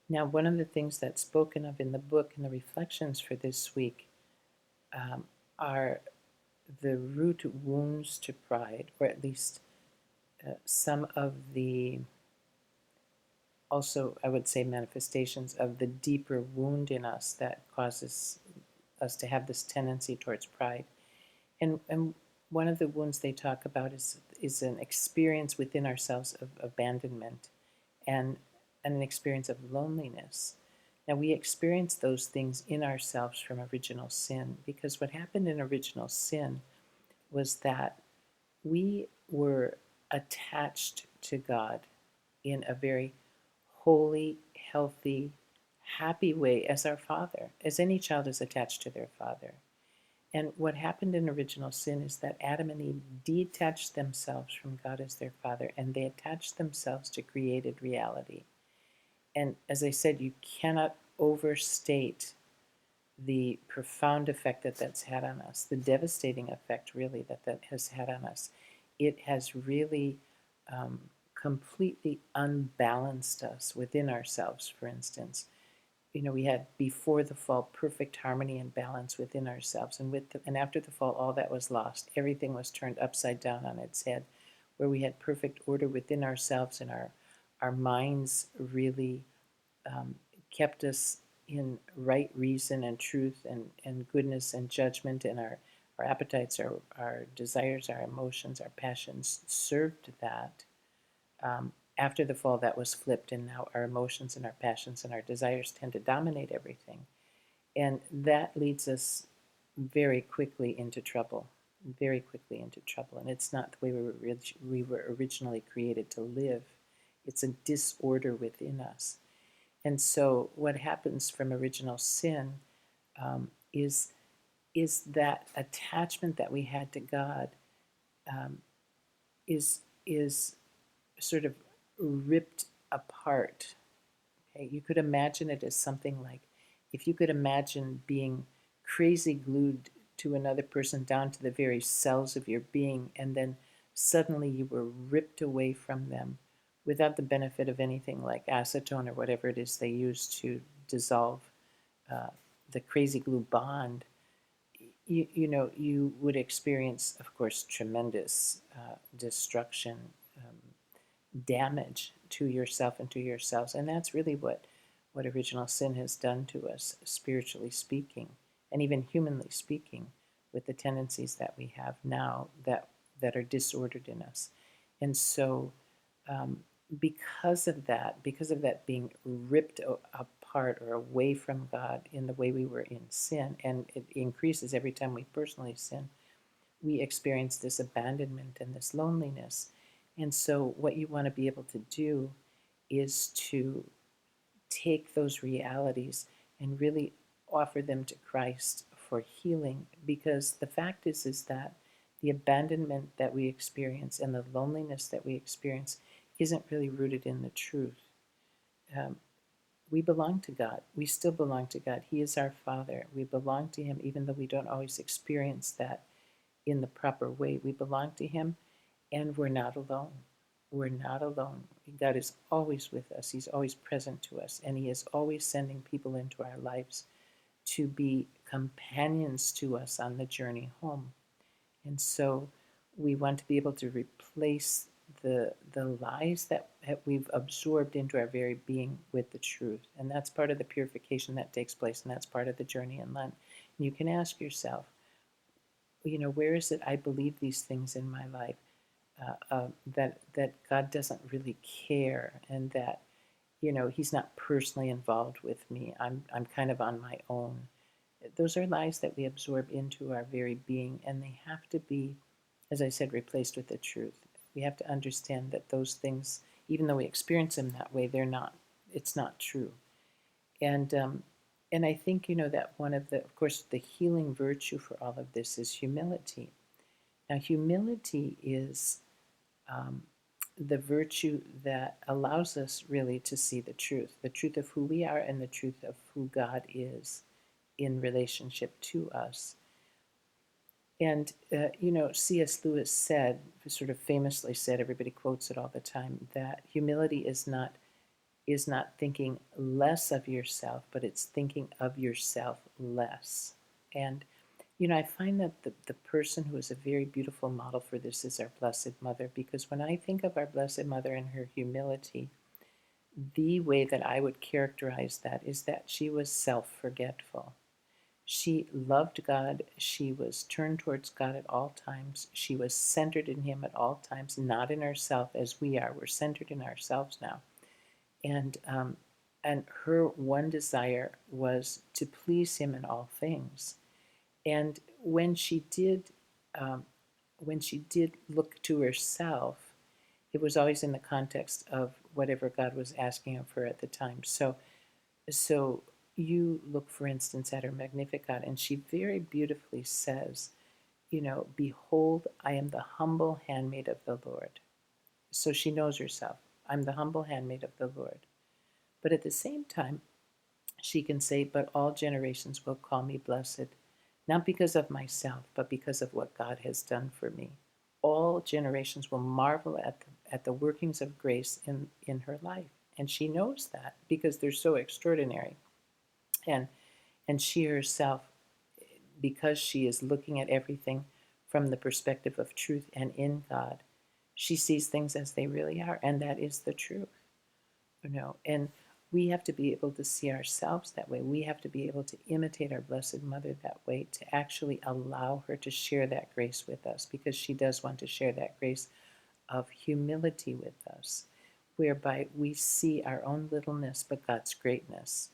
Now, one of the things that's spoken of in the book and the reflections for this week um, are the root wounds to pride, or at least some of the, also, I would say, manifestations of the deeper wound in us that causes us to have this tendency towards pride. And one of the wounds they talk about is an experience within ourselves of abandonment and an experience of loneliness. Now, we experience those things in ourselves from original sin because what happened in original sin was that we were attached to God in a very holy, healthy, happy way as our Father, as any child is attached to their Father. And what happened in original sin is that Adam and Eve detached themselves from God as their Father, and they attached themselves to created reality. And as I said, you cannot overstate the profound effect that that's had on us, the devastating effect, really, that that has had on us. It has really um, completely unbalanced us within ourselves, for instance. We had before the fall perfect harmony and balance within ourselves, and after the fall, all that was lost. Everything was turned upside down on its head, where we had perfect order within ourselves, and our minds really um, kept us in right reason and truth and goodness and judgment, and our appetites, our desires, our emotions, our passions served that. After the fall, that was flipped, and now our emotions and our passions and our desires tend to dominate everything. And that leads us very quickly into trouble, very quickly into trouble. And it's not the way we were originally created to live, it's a disorder within us. And so, what happens from original sin um, is is that attachment that we had to God um, is sort of ripped apart. Okay, you could imagine it as something like if you could imagine being crazy glued to another person down to the very cells of your being, and then suddenly you were ripped away from them without the benefit of anything like acetone or whatever it is they use to dissolve uh, the crazy glue bond. You would experience, of course, tremendous destruction, damage to yourself and to yourselves. And that's really what original sin has done to us, spiritually speaking, and even humanly speaking, with the tendencies that we have now that are disordered in us. And so, um, because of that being ripped apart or away from God in the way we were in sin, and it increases every time we personally sin, we experience this abandonment and this loneliness. And so, what you want to be able to do is to take those realities and really offer them to Christ for healing, because the fact is that the abandonment that we experience and the loneliness that we experience isn't really rooted in the truth. Um, we belong to God. We still belong to God. He is our Father. We belong to Him, even though we don't always experience that in the proper way. We belong to Him, and we're not alone. We're not alone. God is always with us. He's always present to us, and He is always sending people into our lives to be companions to us on the journey home. And so we want to be able to replace the lies that we've absorbed into our very being with the truth. And that's part of the purification that takes place, and that's part of the journey in Lent. And you can ask yourself, where is it I believe these things in my life? That God doesn't really care, and that He's not personally involved with me. I'm kind of on my own. Those are lies that we absorb into our very being, and they have to be, as I said, replaced with the truth. We have to understand that those things, even though we experience them that way, they're not. It's not true. And and I think that one of the, of course, the healing virtue for all of this is humility. Now, humility is um, the virtue that allows us really to see the truth of who we are and the truth of who God is in relationship to us. And, C.S. Lewis said, sort of famously said, everybody quotes it all the time, that humility is not is not thinking less of yourself, but it's thinking of yourself less. And, I find that the person who is a very beautiful model for this is our Blessed Mother, because when I think of our Blessed Mother and her humility, the way that I would characterize that is that she was self forgetful. She loved God. She was turned towards God at all times. She was centered in Him at all times, not in herself as we are. We're centered in ourselves now. And, um, and her one desire was to please Him in all things. And um, when she did look to herself, it was always in the context of whatever God was asking of her at the time. So you look, for instance, at her Magnificat, and she very beautifully says, behold, I am the humble handmaid of the Lord. So she knows herself. I'm the humble handmaid of the Lord. But at the same time, she can say, but all generations will call me blessed, not because of myself, but because of what God has done for me. All generations will marvel at the workings of grace in her life. And she knows that because they're so extraordinary. And and she herself, because she is looking at everything from the perspective of truth and in God, she sees things as they really are, and that is the truth. And we have to be able to see ourselves that way. We have to be able to imitate our Blessed Mother that way, to actually allow her to share that grace with us, because she does want to share that grace of humility with us, whereby we see our own littleness but God's greatness.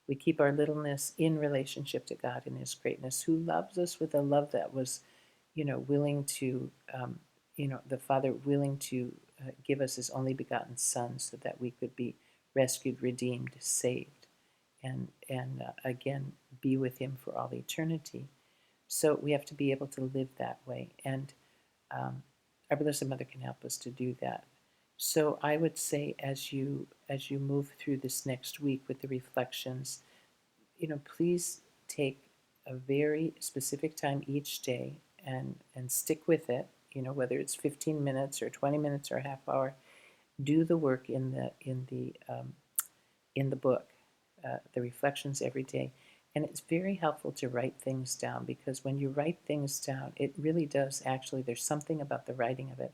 We keep our littleness in relationship to God and His greatness, who loves us with a love that was, willing to, the Father willing to give us His only begotten Son so that we could be rescued, redeemed, saved, and again, be with Him for all eternity. So we have to be able to live that way. And um, our Blessed Mother can help us to do that. So I would say, as you move through this next week with the reflections, please take a very specific time each day and stick with it. Whether it's 15 minutes or 20 minutes or a half hour, do the work in the book, the reflections every day. And it's very helpful to write things down, because when you write things down, it really does actually, there's something about the writing of it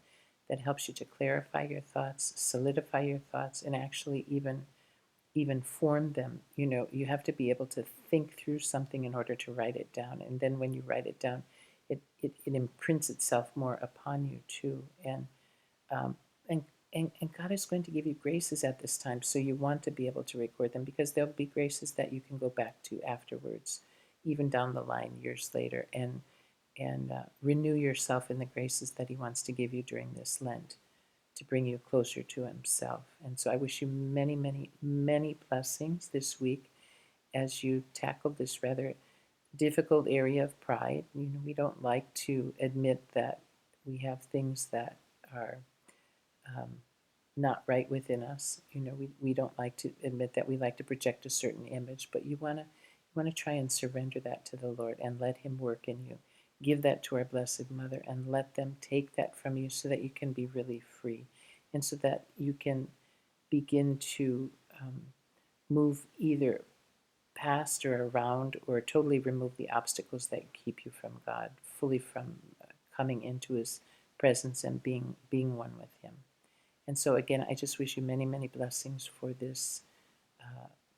that helps you to clarify your thoughts, solidify your thoughts, and actually even form them. You have to be able to think through something in order to write it down. And then when you write it down, it imprints itself more upon you too. Um, and, and God is going to give you graces at this time, so you want to be able to record them, because there'll be graces that you can go back to afterwards, even down the line years later, and renew yourself in the graces that He wants to give you during this Lent to bring you closer to Himself. And so I wish you many, many, many blessings this week as you tackle this rather difficult area of pride. We don't like to admit that we have things that are um, not right within us. We don't like to admit that. We like to project a certain image, but you want to try and surrender that to the Lord and let Him work in you. Give that to our Blessed Mother and let them take that from you so that you can be really free, and so that you can begin to move either past or around or totally remove the obstacles that keep you from God, fully from coming into His presence and being one with Him. And so, again, I just wish you many, many blessings for this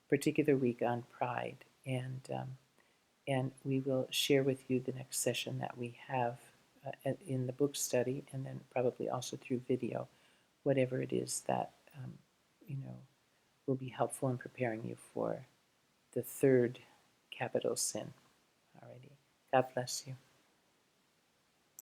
particular week on pride. And we will share with you the next session that we have in the book study, and then probably also through video, whatever it is that you know will be helpful in preparing you for the third capital sin. Alrighty. God bless you.